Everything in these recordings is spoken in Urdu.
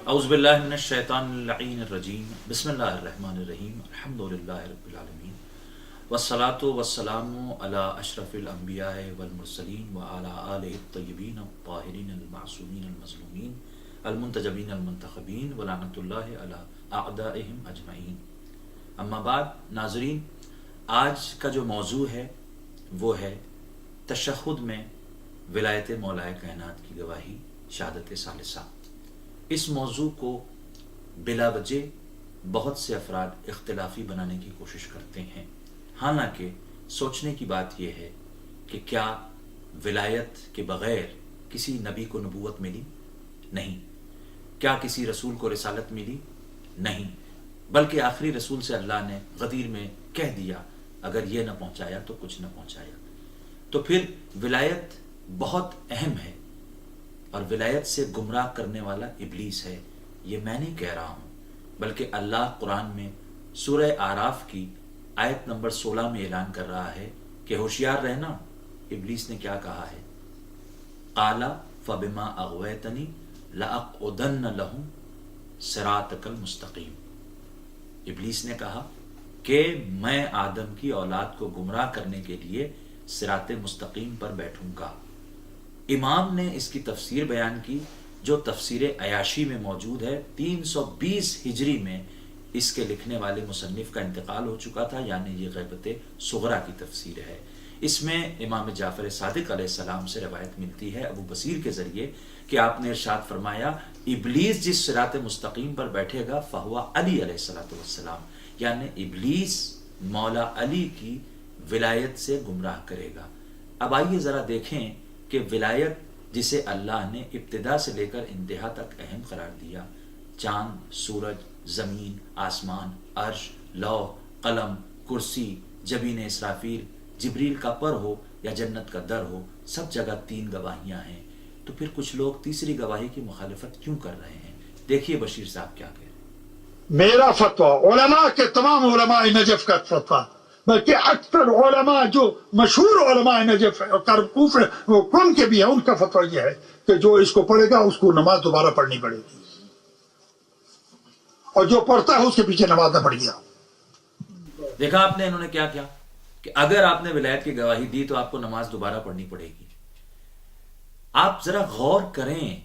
اعوذ باللہ من الشیطان اللعین الرجیم بسم اللہ الرحمن الرحیم الحمدللہ رب العالمین والصلاة والسلام علی اشرف الانبیاء والمرسلین وعلی آلہ الطیبین الطاہرین المعصومین المظلومین المنتجبین المنتخبین ولعنت اللہ علی اعدائہم اجمعین. اما بعد ناظرین، آج کا جو موضوع ہے وہ ہے تشہد میں ولایت مولا کائنات کی گواہی، شہادت ثالثہ. اس موضوع کو بلا وجہ بہت سے افراد اختلافی بنانے کی کوشش کرتے ہیں، حالانکہ سوچنے کی بات یہ ہے کہ کیا ولایت کے بغیر کسی نبی کو نبوت ملی؟ نہیں. کیا کسی رسول کو رسالت ملی؟ نہیں. بلکہ آخری رسول سے اللہ نے غدیر میں کہہ دیا اگر یہ نہ پہنچایا تو کچھ نہ پہنچایا. تو پھر ولایت بہت اہم ہے، اور ولایت سے گمراہ کرنے والا ابلیس ہے. یہ میں نہیں کہہ رہا ہوں، بلکہ اللہ قرآن میں سورہ اعراف کی آیت نمبر 16 میں اعلان کر رہا ہے کہ ہوشیار رہنا. ابلیس نے کیا کہا ہے؟ قال فبما اغویتنی لاقعدن لهم صراطک المستقیم. ابلیس نے کہا کہ میں آدم کی اولاد کو گمراہ کرنے کے لیے صراط مستقیم پر بیٹھوں گا. امام نے اس کی تفسیر بیان کی جو تفسیر عیاشی میں موجود ہے. 320 ہجری میں اس کے لکھنے والے مصنف کا انتقال ہو چکا تھا، یعنی یہ غیبت صغریٰ کی تفسیر ہے. اس میں امام جعفر صادق علیہ السلام سے روایت ملتی ہے ابو بصیر کے ذریعے کہ آپ نے ارشاد فرمایا ابلیس جس صراط مستقیم پر بیٹھے گا فہو علی علیہ السلام، یعنی ابلیس مولا علی کی ولایت سے گمراہ کرے گا. اب آئیے ذرا دیکھیں کہ ولایت جسے اللہ نے ابتدا سے لے کر انتہا تک اہم قرار دیا، چاند، سورج، زمین، آسمان، عرش، لوح، قلم، کرسی، جبین اسرافیل، جبریل کا پر ہو یا جنت کا در ہو، سب جگہ 3 گواہیاں ہیں. تو پھر کچھ لوگ تیسری گواہی کی مخالفت کیوں کر رہے ہیں؟ دیکھیے بشیر صاحب کیا کہہ رہے ہیں. میرا فتویٰ، علماء کے تمام علماء نجف کا فتویٰ، بلکہ اکثر علماء جو مشہور علماء نجف کن کے بھی ہیں، ان کا فتویٰ یہ ہے کہ جو اس کو پڑھے گا اس کو نماز دوبارہ پڑھنی پڑے گی، اور جو پڑھتا ہے اس کے پیچھے نماز نہ پڑ گیا. دیکھا آپ نے انہوں نے کیا کیا کہ اگر آپ نے ولایت کی گواہی دی تو آپ کو نماز دوبارہ پڑھنی پڑے گی. آپ ذرا غور کریں،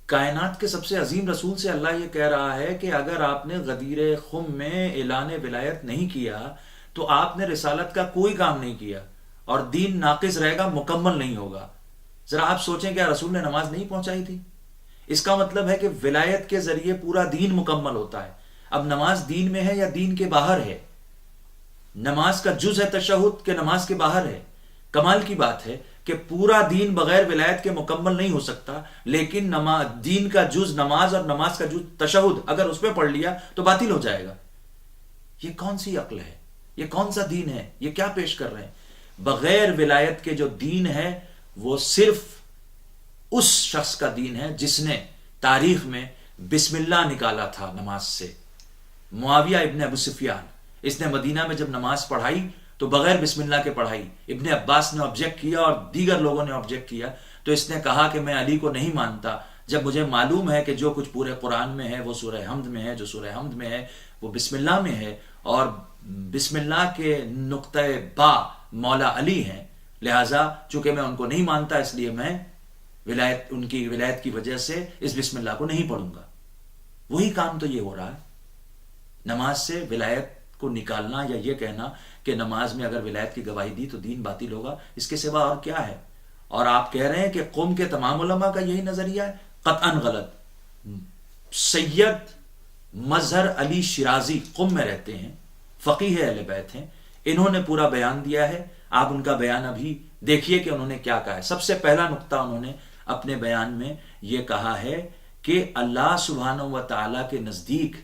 کائنات کے سب سے عظیم رسول سے اللہ یہ کہہ رہا ہے کہ اگر آپ نے غدیر خم میں اعلان ولایت نہیں کیا تو آپ نے رسالت کا کوئی کام نہیں کیا اور دین ناقص رہے گا، مکمل نہیں ہوگا. ذرا آپ سوچیں کیا رسول نے نماز نہیں پہنچائی تھی؟ اس کا مطلب ہے کہ ولایت کے ذریعے پورا دین مکمل ہوتا ہے. اب نماز دین میں ہے یا دین کے باہر ہے؟ نماز کا جز ہے تشہد کہ نماز کے باہر ہے؟ کمال کی بات ہے کہ پورا دین بغیر ولایت کے مکمل نہیں ہو سکتا، لیکن دین کا جز نماز اور نماز کا جز تشہد اگر اس پہ پڑھ لیا تو باطل ہو جائے گا. یہ کون سی عقل ہے؟ یہ کون سا دین ہے؟ یہ کیا پیش کر رہے ہیں؟ بغیر ولایت کے جو دین ہے وہ صرف اس شخص کا دین ہے جس نے تاریخ میں بسم اللہ نکالا تھا نماز سے. معاویہ ابن ابو سفیان، اس نے مدینہ میں جب نماز پڑھائی تو بغیر بسم اللہ کے پڑھائی. ابن عباس نے آبجیکٹ کیا اور دیگر لوگوں نے آبجیکٹ کیا، تو اس نے کہا کہ میں علی کو نہیں مانتا جب مجھے معلوم ہے کہ جو کچھ پورے قرآن میں ہے وہ سورہ حمد میں ہے، جو سورہ حمد میں ہے وہ بسم اللہ میں ہے، اور بسم اللہ کے نقطہ با مولا علی ہیں. لہٰذا چونکہ میں ان کو نہیں مانتا اس لیے میں ان کی ولایت کی وجہ سے اس بسم اللہ کو نہیں پڑھوں گا. وہی کام تو یہ ہو رہا ہے. نماز سے ولایت کو نکالنا یا یہ کہنا کہ نماز میں اگر ولایت کی گواہی دی تو دین باطل ہوگا، اس کے سوا اور کیا ہے؟ اور آپ کہہ رہے ہیں کہ قوم کے تمام علماء کا یہی نظریہ ہے؟ قطعاً غلط. سید مظہر علی شیرازی قم میں رہتے ہیں، فقیہ اہل بیت ہیں، انہوں نے پورا بیان دیا ہے. آپ ان کا بیان ابھی دیکھیے کہ انہوں نے کیا کہا ہے. سب سے پہلا نقطہ انہوں نے اپنے بیان میں یہ کہا ہے کہ اللہ سبحانہ و تعالیٰ کے نزدیک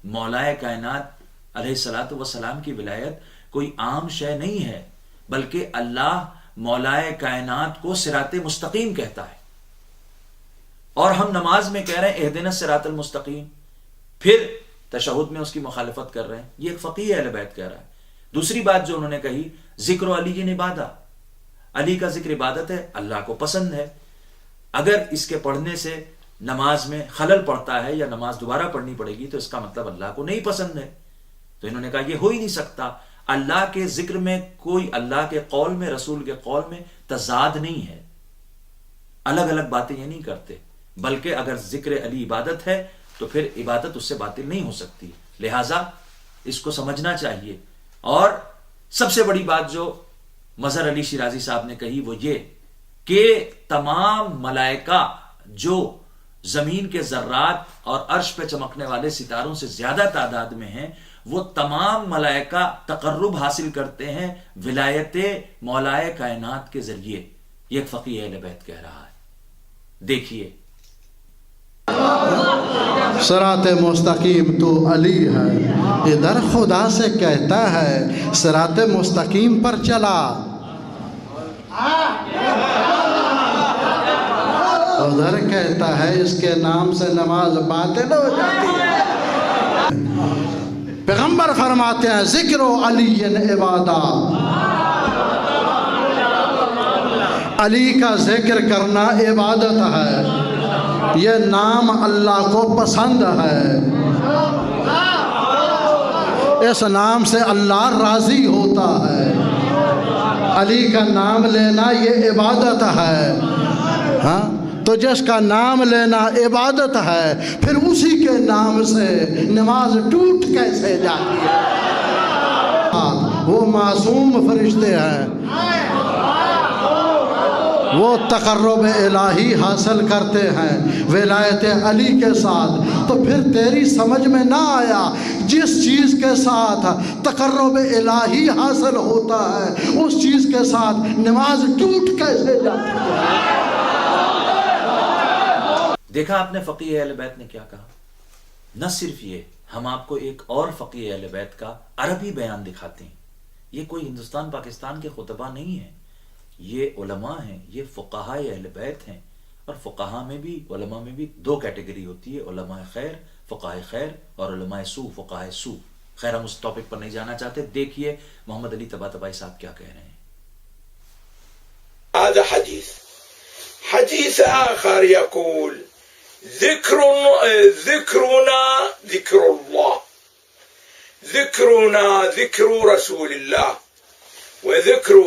مولا کائنات علیہ الصلوۃ والسلام کی ولایت کوئی عام شے نہیں ہے، بلکہ اللہ مولا کائنات کو صراط مستقیم کہتا ہے. اور ہم نماز میں کہہ رہے ہیں اہدنا الصراط المستقیم، پھر تشہد میں اس کی مخالفت کر رہے ہیں. یہ ایک فقیہ اہل بیت کہہ رہا ہے. دوسری بات جو انہوں نے کہی، ذکر علی عبادہ، علی کا ذکر عبادت ہے، اللہ کو پسند ہے. اگر اس کے پڑھنے سے نماز میں خلل پڑتا ہے یا نماز دوبارہ پڑھنی پڑے گی تو اس کا مطلب اللہ کو نہیں پسند ہے. تو انہوں نے کہا یہ ہو ہی نہیں سکتا. اللہ کے ذکر میں کوئی اللہ کے قول میں رسول کے قول میں تضاد نہیں ہے. الگ الگ باتیں یہ نہیں کرتے، بلکہ اگر ذکر علی عبادت ہے تو پھر عبادت اس سے باطل نہیں ہو سکتی. لہٰذا اس کو سمجھنا چاہیے. اور سب سے بڑی بات جو مظہر علی شیرازی صاحب نے کہی وہ یہ کہ تمام ملائکہ جو زمین کے ذرات اور عرش پہ چمکنے والے ستاروں سے زیادہ تعداد میں ہیں، وہ تمام ملائکہ تقرب حاصل کرتے ہیں ولایت مولائے کائنات کے ذریعے. یہ ایک فقیہ اہل بیت کہہ رہا ہے. دیکھیے صراط مستقیم تو علی ہے، ادھر خدا سے کہتا ہے صراط مستقیم پر چلا، ادھر کہتا ہے اس کے نام سے نماز باطل ہو جاتی ہے. پیغمبر فرماتے ہیں ذکر علی عبادہ، علی کا ذکر کرنا عبادت ہے، یہ نام اللہ کو پسند ہے، اس نام سے اللہ راضی ہوتا ہے. علی کا نام لینا یہ عبادت ہے. ہاں تو جس کا نام لینا عبادت ہے پھر اسی کے نام سے نماز ٹوٹ کیسے جاتی ہے؟ وہ معصوم فرشتے ہیں، وہ تقرب الہی حاصل کرتے ہیں ولایت علی کے ساتھ. تو پھر تیری سمجھ میں نہ آیا جس چیز کے ساتھ تقرب الہی حاصل ہوتا ہے اس چیز کے ساتھ نماز ٹوٹ کیسے جاتی ہے؟ دیکھا آپ نے فقیہ اہل بیت نے کیا کہا. نہ صرف یہ، ہم آپ کو ایک اور فقیہ اہل بیت کا عربی بیان دکھاتے ہیں. یہ کوئی ہندوستان پاکستان کے خطبہ نہیں ہیں، یہ علماء ہیں، یہ فقہاء اہل بیت ہیں. اور فقہاء میں بھی، علماء میں بھی دو کیٹیگری ہوتی ہے، علماء خیر فقہاء خیر اور علماء سو فقہاء سو. خیر ہم اس ٹاپک پر نہیں جانا چاہتے. دیکھیے محمد علی طباطبائی صاحب کیا کہہ رہے ہیں. هذا حديث آخر يقول ذكرنا ذكر الله، ذكرنا ذكر رسول الله، وذكر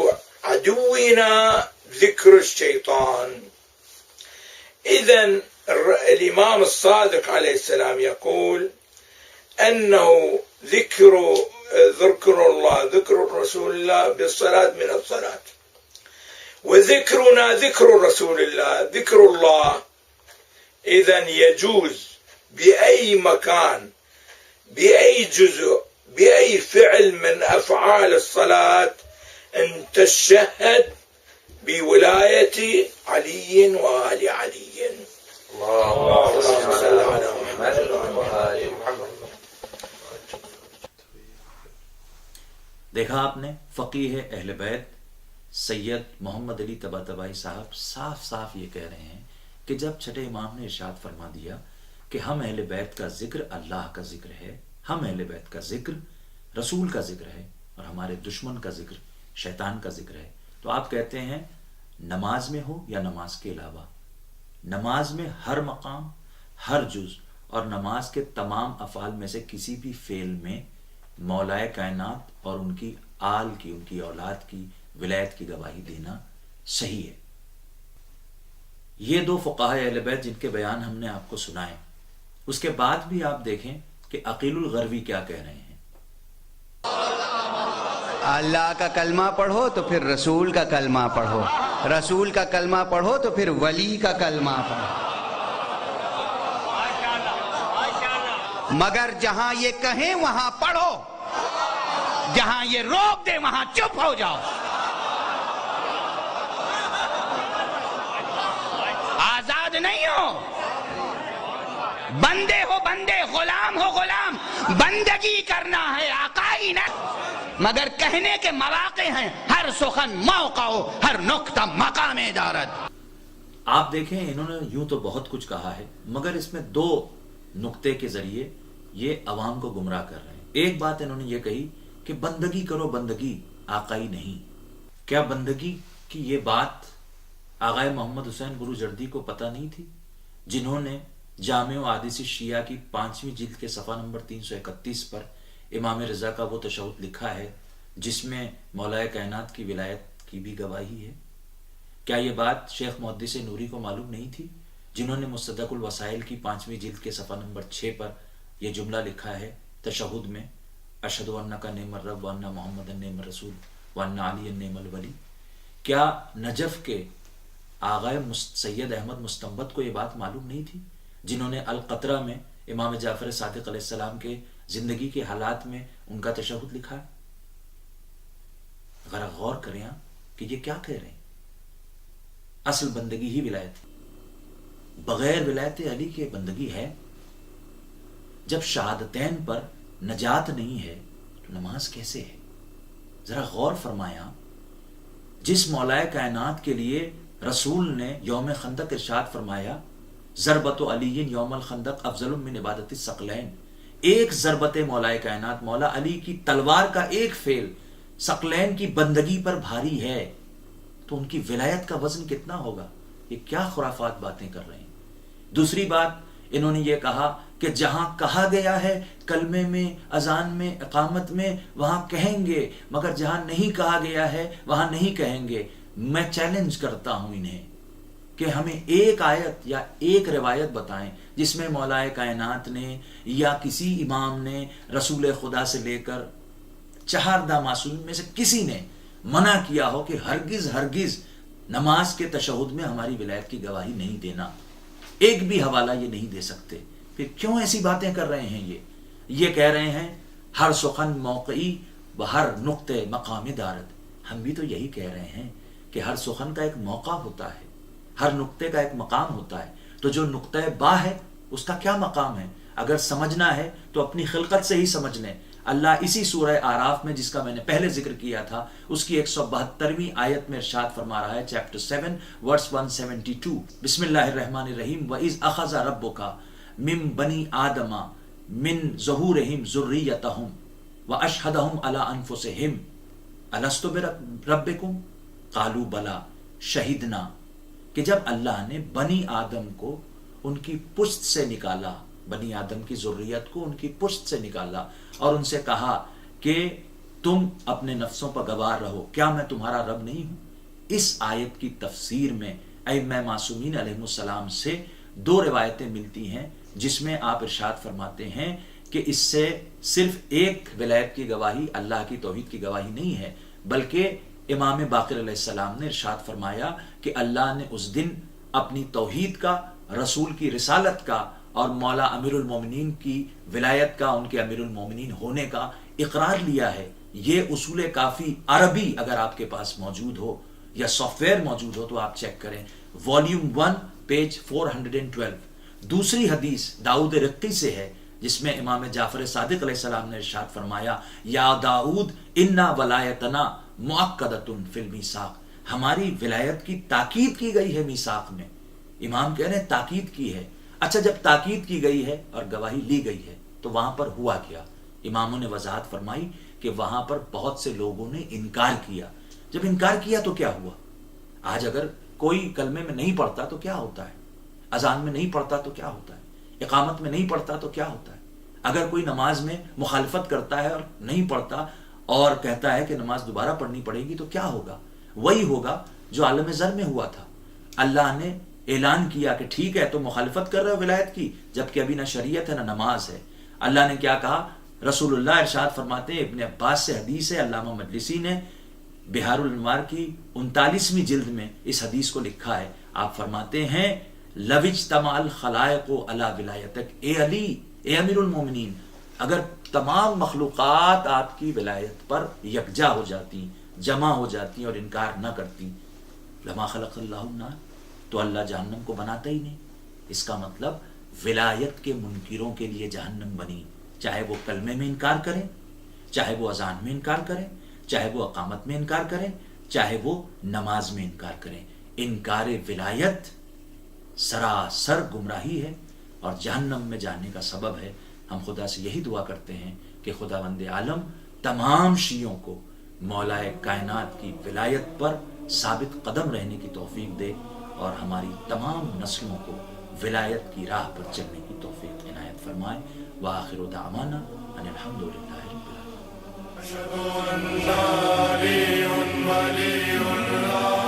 عدونا ذكر الشيطان. إذن الإمام الصادق عليه السلام يقول أنه ذكر الله ذكر رسول الله بالصلاة من الصلاة، وذكرنا ذكر رسول الله ذكر الله. إذن يجوز بأي مكان بأي جزء بأي فعل من أفعال الصلاة أن تشهد بولاية علي وآل علي. اللهم صل على محمد وآل محمد. دیکھا آپ نے فقیہ اہل بیت سید محمد علی طباطبائی صاحب صاف صاف یہ کہہ رہے ہیں کہ جب چھٹے امام نے ارشاد فرما دیا کہ ہم اہل بیت کا ذکر اللہ کا ذکر ہے، ہم اہل بیت کا ذکر رسول کا ذکر ہے، اور ہمارے دشمن کا ذکر شیطان کا ذکر ہے، تو آپ کہتے ہیں نماز میں ہو یا نماز کے علاوہ، نماز میں ہر مقام، ہر جز اور نماز کے تمام افعال میں سے کسی بھی فعل میں مولائے کائنات اور ان کی آل کی، ان کی اولاد کی ولایت کی گواہی دینا صحیح ہے. یہ دو فقہاء اہل بیت جن کے بیان ہم نے آپ کو سنائے، اس کے بعد بھی آپ دیکھیں کہ عقیل الغروی کیا کہہ رہے ہیں. اللہ کا کلمہ پڑھو تو پھر رسول کا کلمہ پڑھو، رسول کا کلمہ پڑھو تو پھر ولی کا کلمہ پڑھو. مگر جہاں یہ کہیں وہاں پڑھو، جہاں یہ روک دے وہاں چپ ہو جاؤ. آزاد نہیں ہو، بندے ہو بندے، غلام ہو غلام. بندگی کرنا ہے آقا ہی نہ، مگر کہنے کے مواقع ہیں. ہر سخن موقع ہو، ہر نقطہ مقام ادارت. آپ دیکھیں انہوں نے یوں تو بہت کچھ کہا ہے، مگر اس میں دو نقطے کے ذریعے یہ عوام کو گمراہ کر رہے ہیں. ایک بات انہوں نے یہ کہی کہ بندگی کرو، بندگی آقائی نہیں. کیا بندگی کی یہ بات آغائے محمد حسین بروجردی کو پتہ نہیں تھی، جنہوں نے جامع و حدیث شیعہ کی 5ویں جلد کے صفحہ نمبر 331 پر امام رضا کا وہ تشہد لکھا ہے جس میں مولا کائنات کی ولایت کی بھی گواہی ہے؟ کیا یہ بات شیخ محدث نوری کو معلوم نہیں تھی، جنہوں نے مصدق الوسائل کی 5ویں جلد کے صفحہ نمبر 6 پر یہ جملہ لکھا ہے تشہد میں، اشہد انک نعم الرب وان محمد نعم الرسول وان علی نعم الولی؟ کیا نجف کے آغائے سید احمد مستنبط کو یہ بات معلوم نہیں تھی، جنہوں نے القطرہ میں امام جعفر صادق علیہ السلام کے زندگی کے حالات میں ان کا تشہد لکھا ہے؟ ذرا غور کریں کہ یہ کیا کہہ رہے ہیں؟ اصل بندگی ہی ولایت، بغیر ولایت علی کے بندگی ہے؟ جب شہادتین پر نجات نہیں ہے تو نماز کیسے ہے؟ ذرا غور فرمایا، جس مولا کائنات کے لیے رسول نے یوم خندق ارشاد فرمایا ضربت علی یوم الخندق افضل من عبادت الثقلین، ایک ضربت مولا کائنات مولا علی کی تلوار کا ایک فعل ثقلین کی بندگی پر بھاری ہے، تو ان کی ولایت کا وزن کتنا ہوگا؟ یہ کیا خرافات باتیں کر رہے ہیں؟ دوسری بات، انہوں نے یہ کہا کہ جہاں کہا گیا ہے کلمے میں، اذان میں، اقامت میں، وہاں کہیں گے، مگر جہاں نہیں کہا گیا ہے وہاں نہیں کہیں گے۔ میں چیلنج کرتا ہوں انہیں کہ ہمیں ایک آیت یا ایک روایت بتائیں جس میں مولا کائنات نے یا کسی امام نے رسول خدا سے لے کر 4 معصومین میں سے کسی نے منع کیا ہو کہ ہرگز نماز کے تشہد میں ہماری ولایت کی گواہی نہیں دینا۔ ایک بھی حوالہ یہ نہیں دے سکتے، پھر کیوں ایسی باتیں کر رہے ہیں؟ یہ کہہ رہے ہیں ہر سخن موقعی و ہر نقطے مقام دارد۔ ہم بھی تو یہی کہہ رہے ہیں کہ ہر سخن کا ایک موقع ہوتا ہے، ہر نقطے کا ایک مقام ہوتا ہے، تو جو نقطہ با ہے اس کا کیا مقام ہے؟ اگر سمجھنا ہے تو اپنی خلقت سے ہی سمجھ لیں۔ اللہ اسی سورہ اعراف میں، جس کا میں نے پہلے ذکر کیا تھا، اس کی 172ویں آیت میں ارشاد فرما رہا ہے، چیپٹر 7 ورس 172، بسم اللہ الرحمن الرحیم، وَإِذْ أَخَذَ رَبُّكَ مِن بَنِي آدَمَ مِن ظُهُورِهِمْ ذُرِّيَّتَهُمْ وَأَشْهَدَهُمْ عَلَىٰ أَنفُسِهِمْ أَلَسْتُ بِرَبِّكُمْ قَالُوا بَلَىٰ شَهِدْنَا، کہ جب اللہ نے بنی آدم کو ان کی پشت سے نکالا، بنی آدم کی ذریت کو ان کی پشت سے نکالا اور ان سے کہا کہ تم اپنے نفسوں پر گواہ رہو، کیا میں تمہارا رب نہیں ہوں؟ اس آیت کی تفسیر میں ائمہ معصومین علیہ السلام سے 2 روایتیں ملتی ہیں جس میں آپ ارشاد فرماتے ہیں کہ اس سے صرف ایک ولایت کی گواہی، اللہ کی توحید کی گواہی نہیں ہے، بلکہ امام باقر علیہ السلام نے ارشاد فرمایا کہ اللہ نے اس دن اپنی توحید کا، رسول کی رسالت کا اور مولا امیر المومنین کی ولایت کا، ان کے امیر المومنین ہونے کا اقرار لیا ہے۔ یہ اصول کافی عربی اگر آپ کے پاس موجود ہو یا سافٹ ویئر موجود ہو تو آپ چیک کریں، والیوم 1 پیج 412۔ دوسری حدیث داؤد رقی سے ہے جس میں امام جعفر صادق علیہ السلام نے ارشاد فرمایا، یا داؤد انا ولایتنا مؤکدۃ فی المیثاق، ہماری ولایت کی تاکید کی گئی ہے میثاق میں۔ امام کہہ رہے ہیں تاکید کی ہے۔ اچھا، جب تاکید کی گئی ہے اور گواہی لی گئی ہے تو وہاں پر ہوا کیا؟ اماموں نے وضاحت فرمائی کہ وہاں پر بہت سے لوگوں نے انکار کیا۔ جب انکار کیا تو کیا ہوا؟ آج اگر کوئی کلمے میں نہیں پڑھتا تو کیا ہوتا ہے؟ اذان میں نہیں پڑھتا تو کیا ہوتا ہے؟ اقامت میں نہیں پڑھتا تو کیا ہوتا ہے؟ اگر کوئی نماز میں مخالفت کرتا ہے اور نہیں پڑھتا اور کہتا ہے کہ نماز دوبارہ پڑھنی پڑے گی تو کیا ہوگا؟ وہی ہوگا جو عالم زر میں ہوا تھا۔ اللہ نے اعلان کیا کہ ٹھیک ہے تو مخالفت کر رہے ہو ولایت کی، جبکہ ابھی نہ شریعت ہے نہ نماز ہے۔ اللہ نے کیا کہا؟ رسول اللہ ارشاد فرماتے ہیں، ابن عباس سے حدیث ہے، علامہ مجلسی نے بہار الانوار کی 39ویں جلد میں اس حدیث کو لکھا ہے۔ آپ فرماتے ہیں، لو اجتمع الخلائق علی ولایتک، اے علی، اے امیر المومنین، اگر تمام مخلوقات آپ کی ولایت پر یکجا ہو جاتی، جمع ہو جاتی اور انکار نہ کرتی، لما خلق اللہ النار، تو اللہ جہنم کو بناتا ہی نہیں۔ اس کا مطلب ولایت کے منکروں کے لیے جہنم بنی، چاہے وہ کلمے میں انکار کریں، چاہے وہ اذان میں انکار کریں، چاہے وہ اقامت میں انکار کریں، چاہے وہ نماز میں انکار کریں۔ انکار ولایت سراسر گمراہی ہے اور جہنم میں جانے کا سبب ہے۔ ہم خدا سے یہی دعا کرتے ہیں کہ خداوند عالم تمام شیعوں کو مولا کائنات کی ولایت پر ثابت قدم رہنے کی توفیق دے۔ اور ہماری تمام نسلوں کو ولایت کی راہ پر چلنے کی توفیق عنایت فرمائے. وآخر دعوانا ان الحمدللہ رب العالمین.